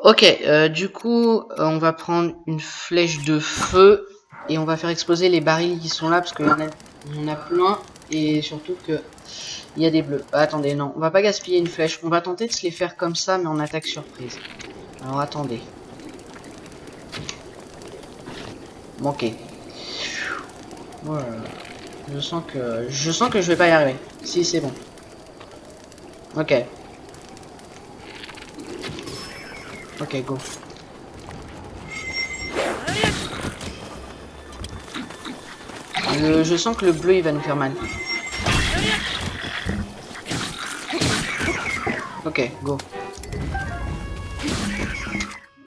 Ok, du coup, on va prendre une flèche de feu et on va faire exploser les barils qui sont là parce qu'il y en a plein et surtout que il y a des bleus. Bah, attendez, non, on va pas gaspiller une flèche. On va tenter de se les faire comme ça, mais en attaque surprise. Alors attendez. Manqué. Voilà. Je sens que je vais pas y arriver. Si, c'est bon. Ok. Ok, go. Je sens que le bleu il va nous faire mal. Ok, go.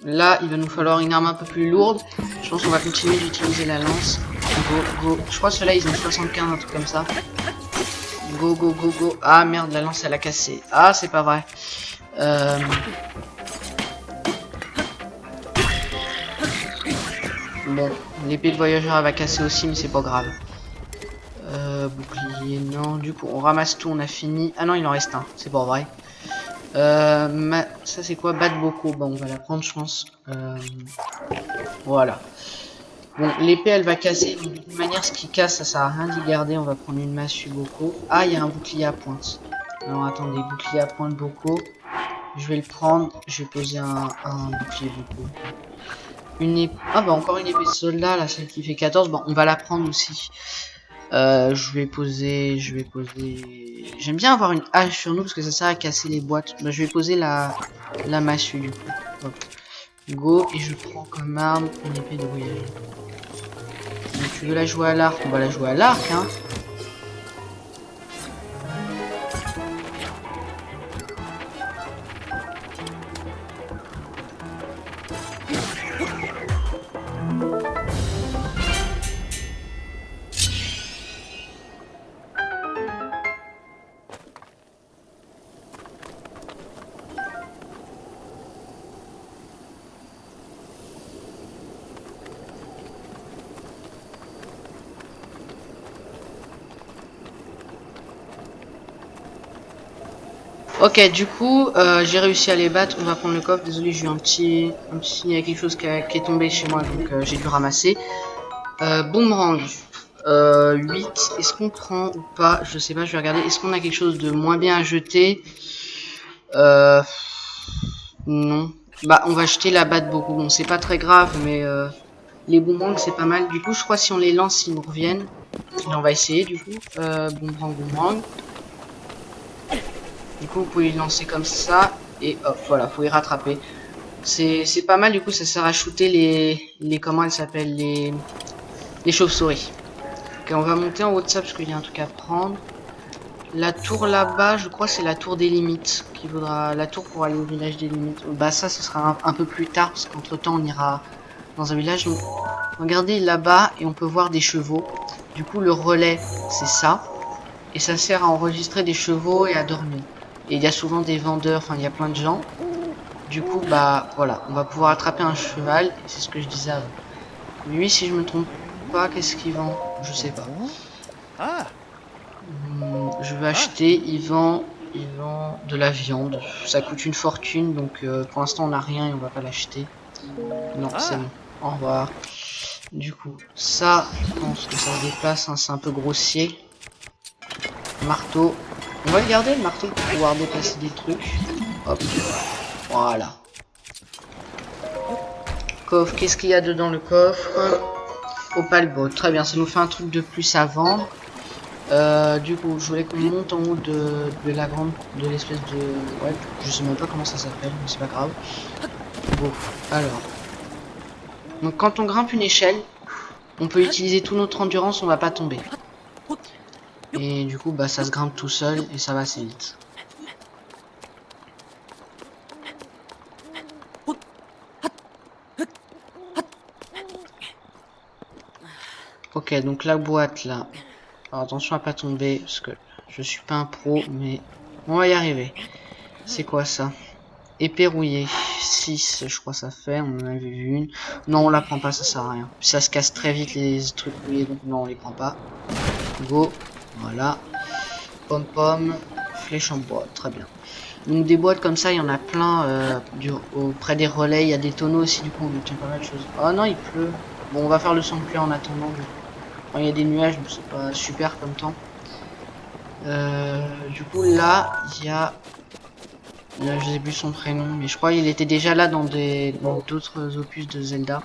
Là, il va nous falloir une arme un peu plus lourde. Je pense qu'on va continuer d'utiliser la lance. Go, go. Je crois que ceux-là, ils ont 75, un truc comme ça. Go, go, go, go. Ah merde, la lance, elle a cassé. Ah, c'est pas vrai. Bon, l'épée de voyageur, elle va casser aussi, mais c'est pas grave. Bouclier, non. Du coup, on ramasse tout, on a fini. Ah non, il en reste un. C'est pas vrai. Ça, c'est quoi? Battre beaucoup. Bon, on va la prendre, je pense. Voilà. Bon, l'épée, elle va casser. Donc, de toute manière, ce qui casse, ça sert à rien d'y garder. On va prendre une massue beaucoup. Ah, il y a un bouclier à pointe. Alors, attendez, bouclier à pointe beaucoup. Je vais le prendre. Je vais poser un bouclier beaucoup. Une épée. Ah, bah, encore une épée de soldat, là, celle qui fait 14. Bon, on va la prendre aussi. Je vais poser. J'aime bien avoir une hache sur nous parce que ça sert à casser les boîtes. Bah, je vais poser la massue, du coup. Hop. Go, et je prends comme arme une épée de voyage. Donc, tu veux la jouer à l'arc, on va la jouer à l'arc, hein. Ok, du coup, j'ai réussi à les battre. On va prendre le coffre. Désolé, j'ai eu un petit signe, il y a quelque chose qui est tombé chez moi, donc j'ai dû ramasser. Boomerang. 8. Est-ce qu'on prend ou pas? Je sais pas, je vais regarder. Est-ce qu'on a quelque chose de moins bien à jeter? Non. Bah, on va jeter la batte beaucoup. Bon, c'est pas très grave, mais les boomerangs, c'est pas mal. Du coup, je crois que si on les lance, ils nous reviennent. Et on va essayer, du coup. Boomerang, boomerang. Du coup, vous pouvez les lancer comme ça. Et hop, voilà, faut y rattraper. C'est pas mal, du coup, ça sert à shooter les comment elles s'appellent, les chauves-souris. Ok, on va monter en haut de ça parce qu'il y a un truc à prendre. La tour là-bas, je crois c'est la tour des limites qui vaudra la tour pour aller au village des limites. Bah ça, ce sera un peu plus tard parce qu'entre temps on ira dans un village. Donc, regardez là-bas et on peut voir des chevaux. Du coup, le relais, c'est ça. Et ça sert à enregistrer des chevaux et à dormir. Et il y a souvent des vendeurs, enfin il y a plein de gens. Du coup, bah voilà, on va pouvoir attraper un cheval. C'est ce que je disais avant. Lui, si je me trompe pas, qu'est-ce qu'il vend? Je sais pas. Je vais acheter, il vend de la viande. Ça coûte une fortune, donc pour l'instant on n'a rien et on va pas l'acheter. Non, c'est bon. Au revoir. Du coup, ça, je pense que ça se déplace, hein, c'est un peu grossier. Marteau. On va le garder, le marteau, pour pouvoir déplacer des trucs. Hop. Voilà. Coffre, qu'est-ce qu'il y a dedans le coffre? Opal Boat, très bien, ça nous fait un truc de plus à vendre. Du coup, je voulais qu'on monte en haut de la grande, de l'espèce de... Ouais, je sais même pas comment ça s'appelle, mais c'est pas grave. Bon, alors. Donc quand on grimpe une échelle, on peut utiliser toute notre endurance, on va pas tomber. Et du coup, bah ça se grimpe tout seul et ça va assez vite. Ok, donc la boîte là. Alors attention à pas tomber, parce que je suis pas un pro, mais on va y arriver. C'est quoi ça? Épée rouillée. 6, je crois ça fait. On en avait vu une. Non, on la prend pas, ça sert à rien. Ça se casse très vite les trucs rouillés, donc non, on les prend pas. Go. Voilà. Pom pom. flèche en bois, très bien. Donc des boîtes comme ça, il y en a plein auprès des relais, il y a des tonneaux aussi, du coup on obtient pas mal de choses. Oh non, il pleut. Bon, on va faire le sanctuaire en attendant. Enfin, il y a des nuages, mais c'est pas super comme temps. Du coup là, il y a... Là, je sais plus son prénom, mais je crois qu'il était déjà là dans d'autres opus de Zelda.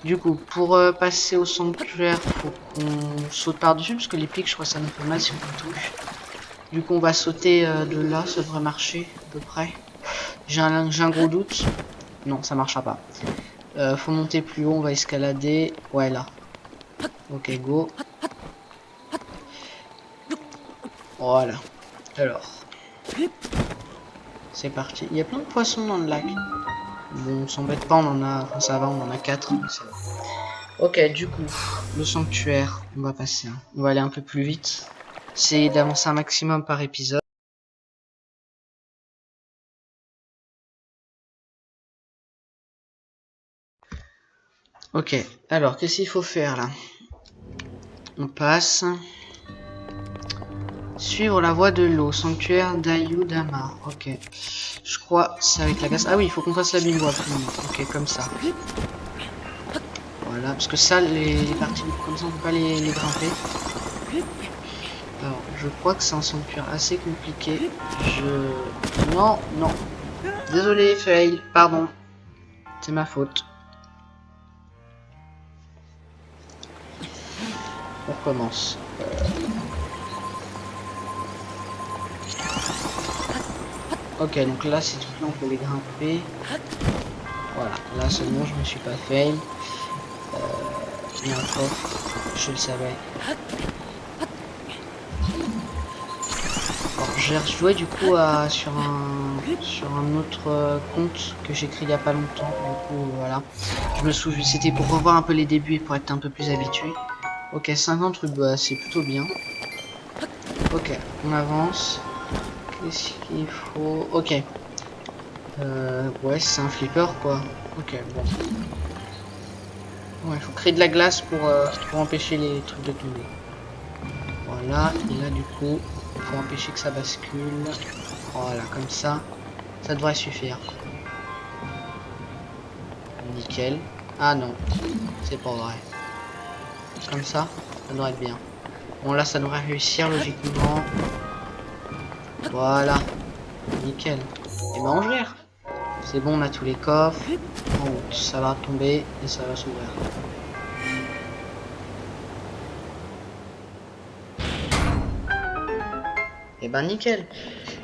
Du coup, pour passer au sanctuaire, faut qu'on saute par-dessus, parce que les pics, je crois que ça nous fait mal si on les touche. Du coup, on va sauter de là, ça devrait marcher, à peu près. J'ai un gros doute. Non, ça marchera pas. Faut monter plus haut, on va escalader. Ouais, là. Ok, go. Voilà. Alors. C'est parti. Il y a plein de poissons dans le lac. Bon, on s'embête pas, on en a... Enfin, ça va, on en a 4. Ok, du coup, le sanctuaire, on va passer. On va aller un peu plus vite. C'est d'avancer un maximum par épisode. Ok, alors, qu'est-ce qu'il faut faire là? On passe. Suivre la voie de l'eau, sanctuaire d'Ayudama. Ok. Je crois c'est avec la glace. Ah oui, il faut qu'on fasse la bingo absolument. Ok, comme ça. Voilà, parce que ça, les parties comme ça, on peut pas les grimper. Alors, je crois que c'est un sanctuaire assez compliqué. Non, non. Désolé, fail. Pardon. C'est ma faute. On recommence. Ok, donc là, c'est tout là, on peut les grimper. Voilà, là, c'est bon, je me suis pas fail. Il y a un coffre, je le savais. Alors, j'ai rejoué du coup sur un autre compte que j'ai créé il y a pas longtemps. Du coup, voilà. Je me souviens, c'était pour revoir un peu les débuts et pour être un peu plus habitué. Ok, 50 trucs, bah, c'est plutôt bien. Ok, on avance. Qu'est-ce qu'il faut? Ok. Ouais, c'est un flipper quoi. Ok, bon. Ouais, il faut créer de la glace pour empêcher les trucs de tomber. Voilà, et là du coup, il faut empêcher que ça bascule. Voilà, comme ça, ça devrait suffire. Nickel. Ah non, c'est pas vrai. Comme ça devrait être bien. Bon là, ça devrait réussir logiquement. Voilà, nickel. Et ben on gère. C'est bon, on a tous les coffres. En route, ça va tomber et ça va s'ouvrir. Et ben nickel.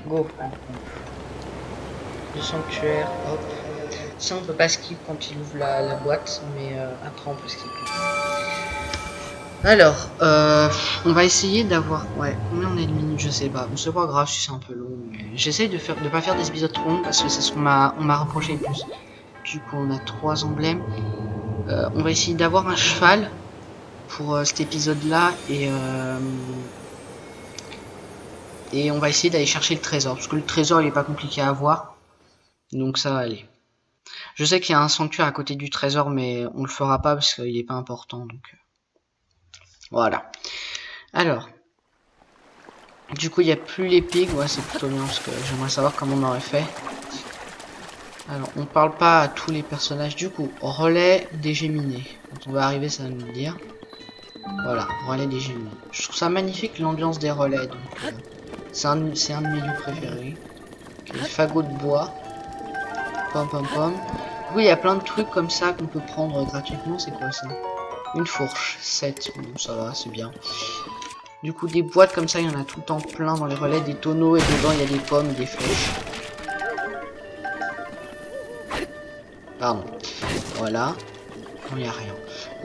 Go. Le sanctuaire, hop. Ça on peut pas skip quand il ouvre la boîte, mais après on peut skip. Alors, on va essayer d'avoir... Ouais, combien on est de minutes, je sais pas. Bon, c'est pas grave si c'est un peu long, mais j'essaye de pas faire des épisodes trop longs parce que c'est ce qu'on m'a reproché le plus. Du coup, on a 3 emblèmes. On va essayer d'avoir un cheval pour cet épisode-là et on va essayer d'aller chercher le trésor parce que le trésor il est pas compliqué à avoir, donc ça va aller. Je sais qu'il y a un sanctuaire à côté du trésor, mais on le fera pas parce qu'il est pas important, donc voilà. Alors, du coup, il n'y a plus les pigs, ouais, c'est plutôt bien parce que j'aimerais savoir comment on aurait fait. Alors, on parle pas à tous les personnages. Du coup, relais des géminiers. Quand on va arriver, ça va nous le dire. Voilà, relais des géminiers. Je trouve ça magnifique l'ambiance des relais, donc c'est un de mes lieux préférés. Okay, fagot de bois. Pom pom pom. Du coup, il y a plein de trucs comme ça qu'on peut prendre gratuitement. C'est quoi ça? Une fourche, 7. Bon, ça va, c'est bien. Du coup, des boîtes comme ça, il y en a tout le temps plein dans les relais, des tonneaux, et dedans, il y a des pommes et des flèches. Pardon. Voilà. Non, il n'y a rien.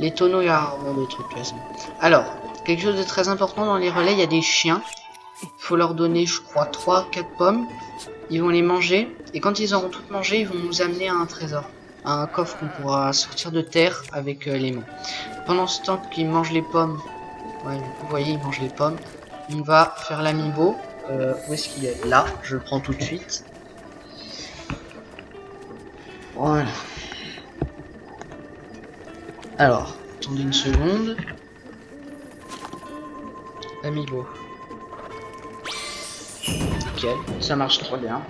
Les tonneaux, il y a rarement des trucs, de toute façon. Alors, quelque chose de très important dans les relais, il y a des chiens. Il faut leur donner, je crois, 3-4 pommes. Ils vont les manger. Et quand ils auront toutes mangé, ils vont nous amener à un trésor. À un coffre qu'on pourra sortir de terre avec les mains. Pendant ce temps qu'ils mangent les pommes, ouais, du coup, vous voyez, ils mangent les pommes. On va faire l'amiibo. Où est-ce qu'il est? Là, je le prends tout de suite. Voilà. Alors, attendez une seconde. Amiibo. Ok. nickel, ça marche trop bien.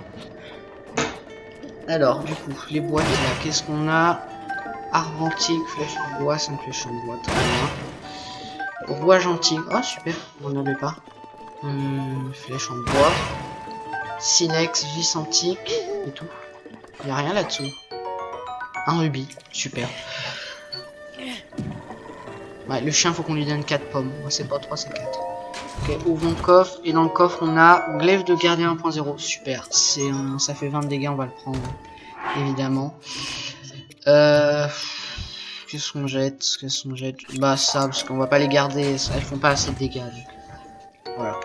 Alors, du coup, les boîtes là, qu'est-ce qu'on a? Arbre antique, flèche en bois, 5 flèches en bois, très bien. Rouage antique, oh super, on n'en avait pas. Flèche en bois. Silex, vis antique, et tout. Il n'y a rien là-dessous. Un rubis, super. Ouais, le chien, faut qu'on lui donne 4 pommes. Moi, c'est pas 3, c'est 4. Ok, ouvrons le coffre. Et dans le coffre, on a glaive de gardien 1.0. Super. Ça fait 20 de dégâts, on va le prendre. Évidemment. Qu'est-ce qu'on jette? Bah, ça, parce qu'on va pas les garder. Elles font pas assez de dégâts. Donc. Voilà.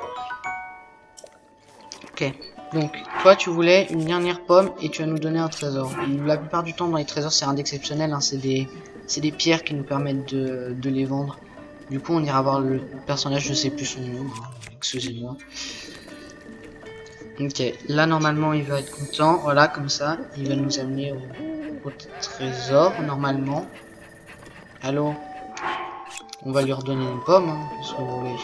Ok. Donc, toi, tu voulais une dernière pomme et tu vas nous donner un trésor. La plupart du temps, dans les trésors, c'est rien d'exceptionnel. Hein, c'est des pierres qui nous permettent de les vendre. Du coup, on ira voir le personnage, je sais plus son nom, hein, excusez-moi. Ok, là normalement il va être content, voilà, comme ça, il va nous amener au trésor, normalement. Allô? On va lui redonner une pomme, hein, qu'est-ce que vous voulez?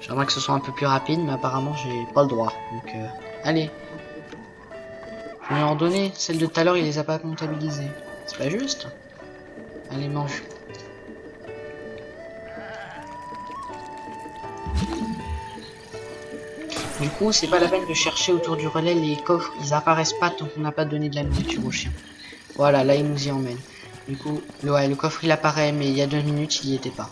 J'aimerais que ce soit un peu plus rapide, mais apparemment j'ai pas le droit, donc allez. Je vais lui en donner, celle de tout à l'heure il les a pas comptabilisées. C'est pas juste? Allez, mange. Du coup, c'est pas la peine de chercher autour du relais, les coffres, ils apparaissent pas tant qu'on n'a pas donné de la nourriture au chien. Voilà, là il nous y emmène. Du coup, le coffre il apparaît, mais il y a 2 minutes il y était pas.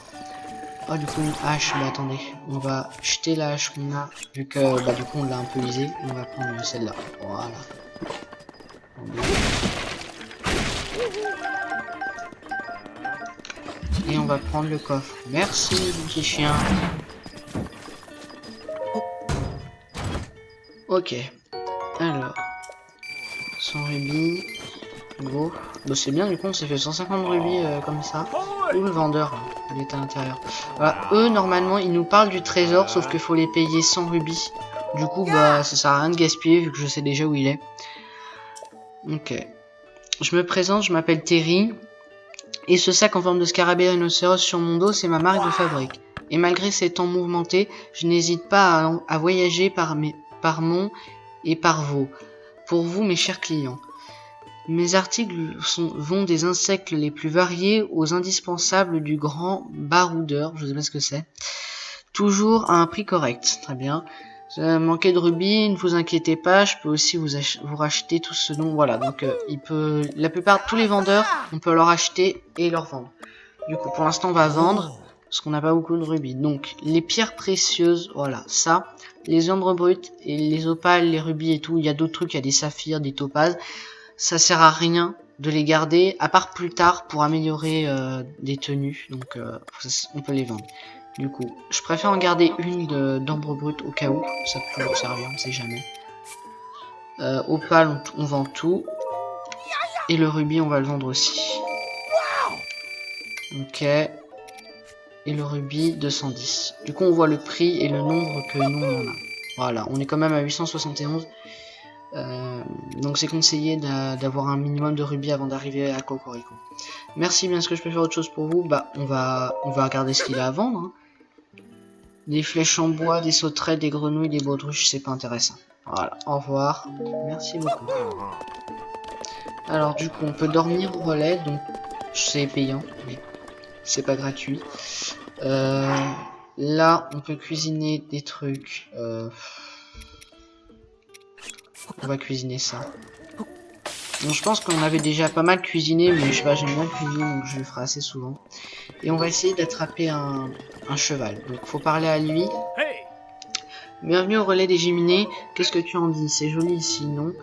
Oh, du coup une hache, bah attendez, on va jeter la hache qu'on a, vu que bah du coup on l'a un peu usée, on va prendre celle-là. Voilà. Et on va prendre le coffre. Merci, petit chien. Ok. Alors. 100 rubis. Go. Bah c'est bien, du coup on s'est fait 150 rubis comme ça. Où le vendeur, il est à l'intérieur. Voilà, eux normalement ils nous parlent du trésor, sauf qu'il faut les payer 100 rubis. Du coup bah ça sert à rien de gaspiller vu que je sais déjà où il est. Ok. Je me présente, je m'appelle Terry. Et ce sac en forme de scarabée rhinocéros sur mon dos, c'est ma marque de fabrique. Et malgré ces temps mouvementés, je n'hésite pas à voyager par mon et par vos. Pour vous, mes chers clients. Mes articles vont des insectes les plus variés aux indispensables du grand baroudeur, je sais pas ce que c'est. Toujours à un prix correct, très bien. Manquez de rubis, ne vous inquiétez pas, je peux aussi vous racheter tout ce dont... Voilà, donc la plupart, tous les vendeurs, on peut leur acheter et leur vendre. Du coup, pour l'instant, on va vendre, parce qu'on n'a pas beaucoup de rubis. Donc, les pierres précieuses, voilà, ça. Les ombres brutes, et les opales, les rubis et tout, il y a d'autres trucs, il y a des saphirs, des topazes. Ça sert à rien de les garder, à part plus tard pour améliorer des tenues, donc on peut les vendre. Du coup, je préfère en garder une d'ambre brute au cas où, ça peut toujours servir, on sait jamais. Opale, on vend tout. Et le rubis, on va le vendre aussi. Ok. Et le rubis, 210. Du coup, on voit le prix et le nombre que nous on en a. Voilà, on est quand même à 871. Donc c'est conseillé d'avoir un minimum de rubis avant d'arriver à Cocorico. Merci, bien, est-ce que je peux faire autre chose pour vous? Bah on va regarder ce qu'il a à vendre. Hein. Des flèches en bois, des sauterelles, des grenouilles, des baudruches, c'est pas intéressant. Voilà, au revoir. Merci beaucoup. Alors du coup on peut dormir au relais, donc c'est payant, mais c'est pas gratuit. Là on peut cuisiner des trucs. On va cuisiner ça. Donc je pense qu'on avait déjà pas mal cuisiné, mais je sais pas, j'aime bien cuisiner, donc je le ferai assez souvent. Et on va essayer d'attraper un cheval. Donc faut parler à lui. Bienvenue au relais des Géminées. Qu'est-ce que tu en dis? C'est joli ici, non?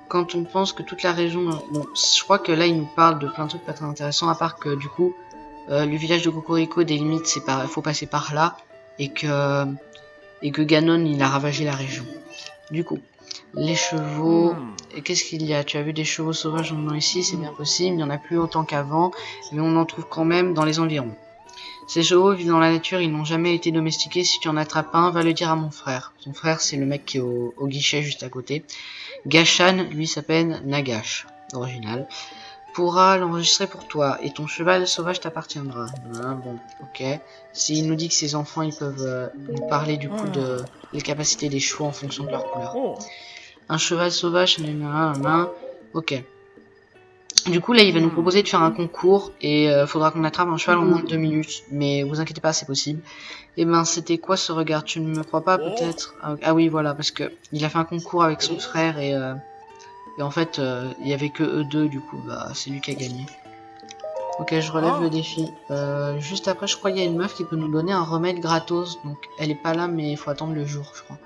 Quand on pense que toute la région... Bon, je crois que là il nous parle de plein de trucs pas très intéressants, à part que du coup, le village de Cocorico des limites, faut passer par là, et que Ganon il a ravagé la région. Du coup, les chevaux... Qu'est-ce qu'il y a? Tu as vu des chevaux sauvages maintenant ici? C'est bien possible, il n'y en a plus autant qu'avant, mais on en trouve quand même dans les environs. Ces chevaux vivent dans la nature, ils n'ont jamais été domestiqués. Si tu en attrapes un, va le dire à mon frère. Son frère, c'est le mec qui est au guichet juste à côté. Gashan, lui, s'appelle Nagash, original. pourra l'enregistrer pour toi et ton cheval sauvage t'appartiendra. Ah, bon, ok. S'il nous dit que ses enfants ils peuvent nous parler du coup de les capacités des chevaux en fonction de leur couleur. Un cheval sauvage, nanana. Ok. Du coup là il va nous proposer de faire un concours et faudra qu'on attrape un cheval en moins de 2 minutes. Mais vous inquiétez pas, c'est possible. Et ben c'était quoi ce regard? Tu ne me crois pas peut-être? Ah oui voilà, parce que il a fait un concours avec son frère et en fait il y avait que eux deux, du coup bah c'est lui qui a gagné. Ok, je relève le défi. Juste après, je crois qu'il y a une meuf qui peut nous donner un remède gratos. Donc, elle est pas là, mais il faut attendre le jour, je crois.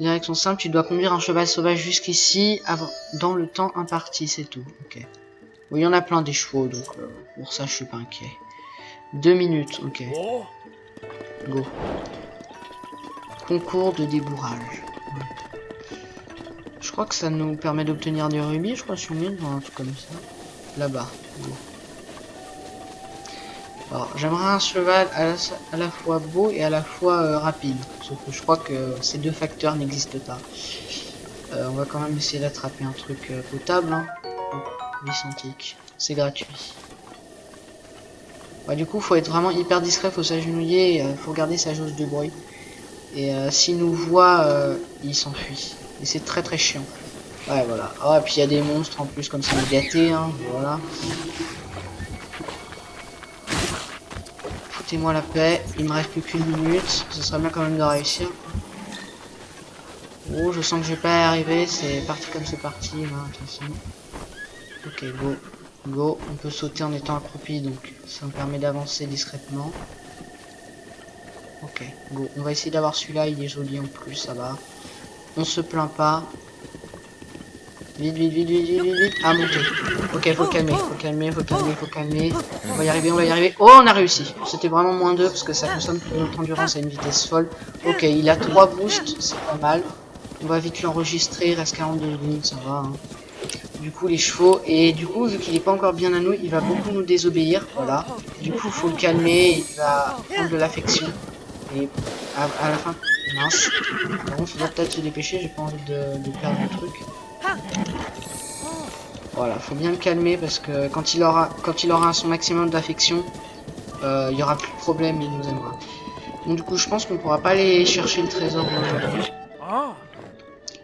Les règles sont simples. Tu dois conduire un cheval sauvage jusqu'ici dans le temps imparti, c'est tout. Ok. Bon, il y en a plein des chevaux, donc pour ça, je suis pas inquiet. 2 minutes, ok. Go. Concours de débourrage. Je crois que ça nous permet d'obtenir des rubis, je crois, sur une, un truc comme ça. Là-bas. Go. Alors, j'aimerais un cheval à la fois beau et à la fois rapide. Sauf que je crois que ces deux facteurs n'existent pas. On va quand même essayer d'attraper un truc potable. Hein. Vis antique. C'est gratuit. Bah, du coup, faut être vraiment hyper discret, faut s'agenouiller, faut garder sa jauge de bruit. Et s'il nous voit, il s'enfuit. Et c'est très très chiant. Ouais, voilà. Oh, et puis il y a des monstres en plus, comme ça, gâtés, hein. Voilà. Foutez-moi la paix, il me reste plus qu'une minute, ce serait bien quand même de réussir. Oh, je sens que je vais pas y arriver, c'est parti comme c'est parti, là, attention. Ok, go, go, on peut sauter en étant accroupi, donc ça me permet d'avancer discrètement. Ok, go, on va essayer d'avoir celui-là, il est joli en plus, ça va. On se plaint pas. Vite, vite, vite, vite, vite, vite, vite. Ah, monter. Ok, faut calmer, faut calmer, faut calmer, faut calmer. On va y arriver, on va y arriver. Oh, on a réussi. C'était vraiment moins 2 parce que ça consomme notre endurance à une vitesse folle. Ok, il a 3 boosts, c'est pas mal. On va vite l'enregistrer, il reste 42 minutes, ça va. Hein. Du coup, les chevaux, et du coup, vu qu'il est pas encore bien à nous, il va beaucoup nous désobéir, voilà. Du coup, faut le calmer, il va prendre de l'affection. Et à la fin, mince. Par contre, faudrait peut-être se dépêcher, j'ai pas envie de perdre le truc. Voilà, faut bien le calmer parce que quand il aura son maximum d'affection, il y aura plus de problème, il nous aimera. Donc du coup, je pense qu'on pourra pas aller chercher le trésor aujourd'hui.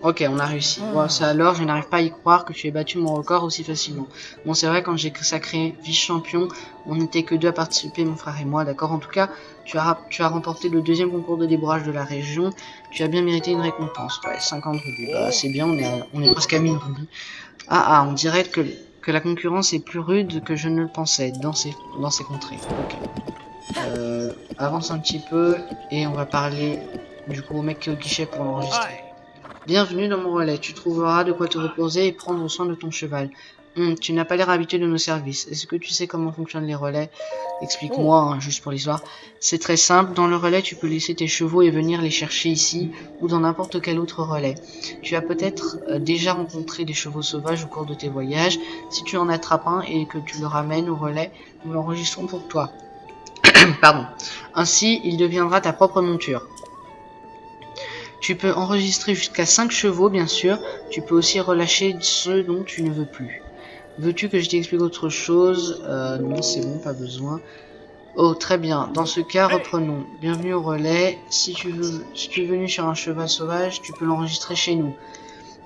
Ok, on a réussi. Bon, ça alors, je n'arrive pas à y croire que tu aies battu mon record aussi facilement. Bon, c'est vrai, quand j'ai sacré vice-champion, on n'était que 2 à participer, mon frère et moi, d'accord. En tout cas, tu as remporté le 2e concours de débourrage de la région. Tu as bien mérité une récompense. Ouais, 50 rubis. Bah, c'est bien, on est presque à 1000 rubis. Ah, on dirait que la concurrence est plus rude que je ne le pensais dans ces contrées. Ok. Avance un petit peu et on va parler du coup au mec qui est au guichet pour l'enregistrer. Bienvenue dans mon relais, tu trouveras de quoi te reposer et prendre soin de ton cheval. Tu n'as pas l'air habitué de nos services. Est-ce que tu sais comment fonctionnent les relais? Explique-moi, hein, juste pour l'histoire. C'est très simple, dans le relais tu peux laisser tes chevaux et venir les chercher ici ou dans n'importe quel autre relais. Tu as peut-être déjà rencontré des chevaux sauvages au cours de tes voyages. Si tu en attrapes un et que tu le ramènes au relais, nous l'enregistrons pour toi. Pardon. Ainsi, il deviendra ta propre monture. Tu peux enregistrer jusqu'à 5 chevaux, bien sûr. Tu peux aussi relâcher ceux dont tu ne veux plus. Veux-tu que je t'explique autre chose? Non, c'est bon, pas besoin. Oh, très bien. Dans ce cas, reprenons. Bienvenue au relais. Si tu es venu sur un cheval sauvage, tu peux l'enregistrer chez nous.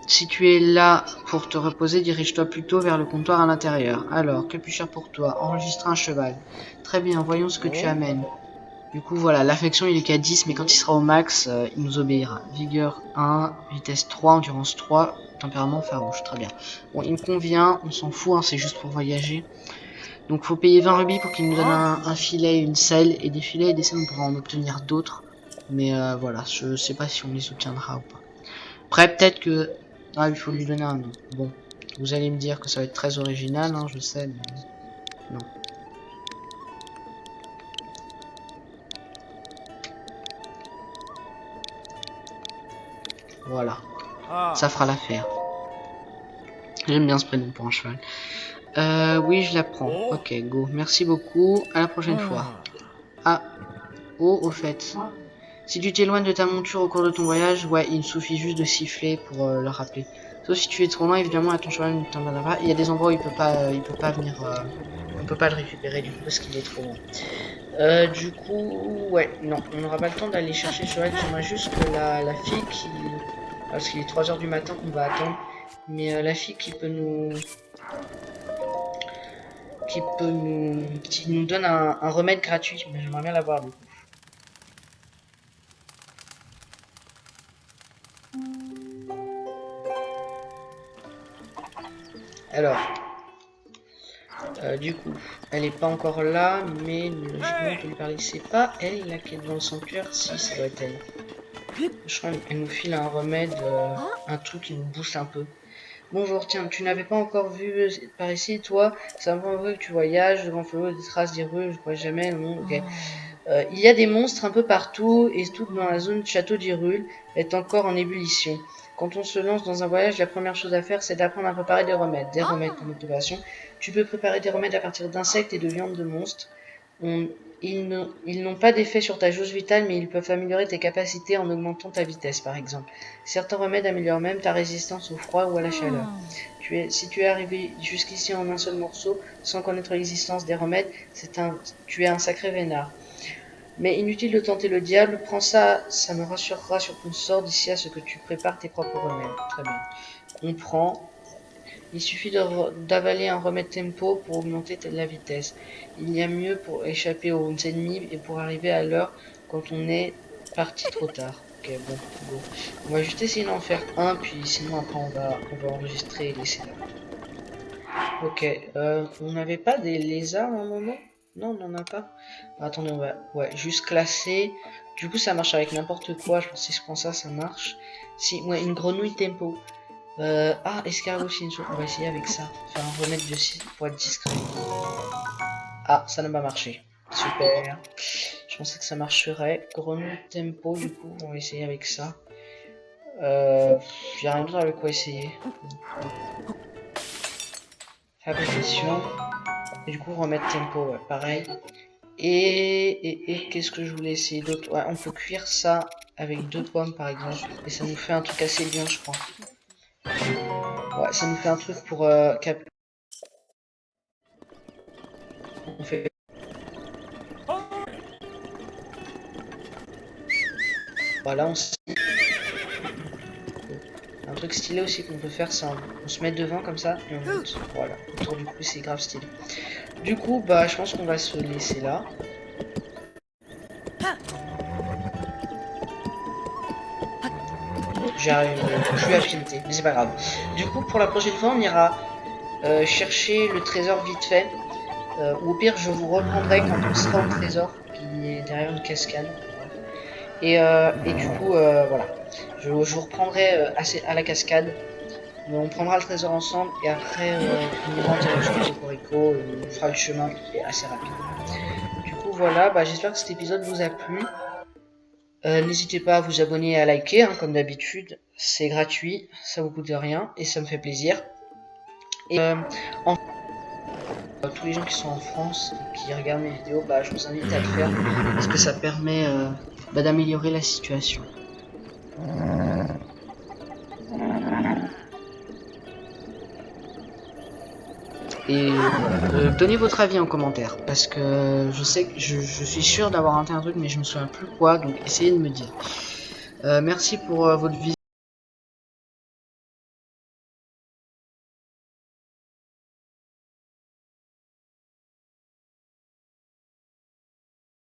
Si tu es là pour te reposer, dirige-toi plutôt vers le comptoir à l'intérieur. Alors, que puis-je faire pour toi? Enregistrer un cheval. Très bien, voyons ce que tu amènes. Du coup, voilà, l'affection il est qu'à 10, mais quand il sera au max, il nous obéira. Vigueur 1, vitesse 3, endurance 3, tempérament farouche, très bien. Bon, il me convient, on s'en fout, hein, c'est juste pour voyager. Donc, faut payer 20 rubis pour qu'il nous donne un filet, une selle, et des filets et des selles, on pourra en obtenir d'autres. Mais voilà, je sais pas si on les obtiendra ou pas. Après, peut-être que... Ah, il faut lui donner un nom. Bon, vous allez me dire que ça va être très original, hein, je sais, mais... Non. Voilà, ça fera l'affaire. J'aime bien ce prénom pour un cheval. Oui, je la prends. Ok, go. Merci beaucoup. À la prochaine fois. Ah. Oh, au fait. Si tu t'éloignes de ta monture au cours de ton voyage, ouais, il suffit juste de siffler pour le rappeler. Sauf si tu es trop loin, évidemment, à ton cheval ne t'en va pas. Il y a des endroits où il peut pas venir, on peut pas le récupérer du coup parce qu'il est trop loin. Du coup, ouais, non, on n'aura pas le temps d'aller chercher le cheval. J'aimerais juste que la fille qui, parce qu'il est 3 h du matin qu'on va attendre, mais la fille qui nous donne un remède gratuit, mais j'aimerais bien l'avoir du coup. Alors, du coup, elle est pas encore là, mais logiquement on peut lui parler. C'est pas elle là qui est dans le sanctuaire, si ça doit être elle. Je crois qu'elle nous file un remède, un truc qui nous booste un peu. Bonjour, tiens, tu n'avais pas encore vu par ici, toi? C'est un peu vrai que tu voyages, devant flot, des traces d'Hyrule, je crois jamais, non, ok. Il y a des monstres un peu partout, et tout dans la zone château d'Hyrule est encore en ébullition. Quand on se lance dans un voyage, la première chose à faire, c'est d'apprendre à préparer des remèdes. Des remèdes pour notre opération. Tu peux préparer des remèdes à partir d'insectes et de viande de monstres. Ils n'ont pas d'effet sur ta jauge vitale, mais ils peuvent améliorer tes capacités en augmentant ta vitesse, par exemple. Certains remèdes améliorent même ta résistance au froid ou à la chaleur. Si tu es arrivé jusqu'ici en un seul morceau, sans connaître l'existence des remèdes, tu es un sacré vénard. Mais inutile de tenter le diable, prends ça, ça me rassurera sur ton sort d'ici à ce que tu prépares tes propres remèdes. Très bien. On prend. Il suffit d'avaler un remède tempo pour augmenter la vitesse. Il y a mieux pour échapper aux ennemis et pour arriver à l'heure quand on est parti trop tard. Ok, bon, go. On va juste essayer d'en faire un, puis sinon après on va enregistrer et laisser là. Ok, on n'avait pas des lézards à un moment? Non, on n'en a pas. Attendez, on va juste classer. Du coup, ça marche avec n'importe quoi. Je pense que si je prends ça, ça marche. Si, ouais, une grenouille tempo. Escargot Shinzo, on va essayer avec ça. Faire un remède de 6 pour être discret. Ah, ça n'a pas marché. Super. Je pensais que ça marcherait. Grenouille tempo, du coup, on va essayer avec ça. J'ai rien d'autre avec quoi essayer. Fabrication. Et du coup, remettre tempo, ouais, pareil. Et qu'est-ce que je voulais essayer d'autre? Ouais, on peut cuire ça avec 2 pommes, par exemple. Et ça nous fait un truc assez bien, je crois. Ouais, ça nous fait un truc pour on fait. Voilà, un truc stylé aussi qu'on peut faire, c'est on se met devant comme ça et on monte. Voilà, autour du coup c'est grave stylé. Du coup, bah je pense qu'on va se laisser là. J'arrive plus à piloter, mais c'est pas grave. Du coup, pour la prochaine fois, on ira chercher le trésor vite fait. Ou au pire, je vous reprendrai quand on sera au trésor qui est derrière une cascade. Et du coup, voilà. Je vous reprendrai à la cascade. On prendra le trésor ensemble et après on ira en direction de Cocorico et on fera le chemin qui est assez rapide. Du coup voilà, bah, j'espère que cet épisode vous a plu. N'hésitez pas à vous abonner et à liker, hein, comme d'habitude. C'est gratuit, ça vous coûte rien et ça me fait plaisir. Et tous les gens qui sont en France et qui regardent mes vidéos, bah, je vous invite à le faire parce que ça permet d'améliorer la situation. Et donnez votre avis en commentaire parce que je sais que je suis sûr d'avoir raté un truc mais je me souviens plus quoi, donc essayez de me dire. Merci pour votre visite.